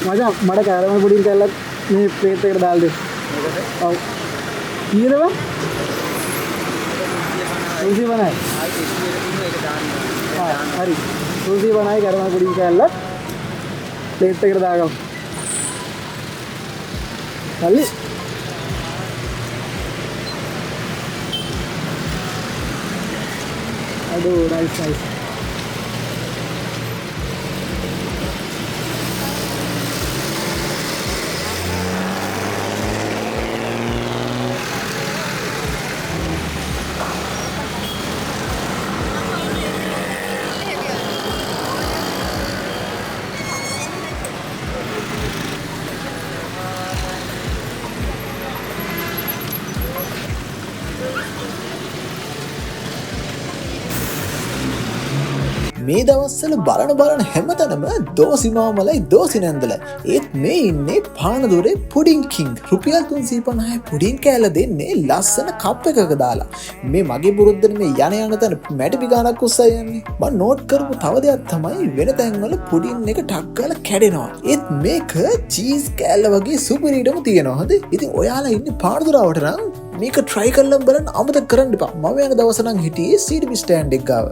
මචං මට caramel pudding කෑල්ලක් මේ ප්ලේට් එකට දාලා දෙන්න. මේකද? ඔව්. කීයද බං? 350යි. ආයි ඉස්සෙල්ලා ඒක දාන්න. හරි. 350යි කැරමල් පුඩින් කෑල්ලක් ප්ලේට් එකට දාගමු. හරි. අඩෝ නයිස්. මේ දවස්වල බලන හැමතැනම දෝසිමාමලයි දෝසි නැන්දල. ඒත් මේ ඉන්නේ පානදුරේ පුඩින් කිං. රුපියල් 350 පුඩින් කෑල්ල දෙන්නේ ලස්සන කප් එකක දාලා. මේ මගේ පුරුද්දනේ මේ යන තැන මැටි ගානක් උස්සා යන්නේ. මම නෝට් කරපු තව දෙයක් තමයි වෙන තැන්වල පුඩින් එක ටක් ගාලා කැඩෙනවා. ඒත් මේක චීස් කෑල්ල වගේ සුපිරිටම තියෙනවා. හරි. ඉතින් ඔයාලා ඉන්නේ පානදුරාවට නම් මේක try කරලා බලන්න අමතක කරන්න එපා. මම යන දවස නම් හිටියේ CDB ස්ටෑන්ඩ් එක ගාව.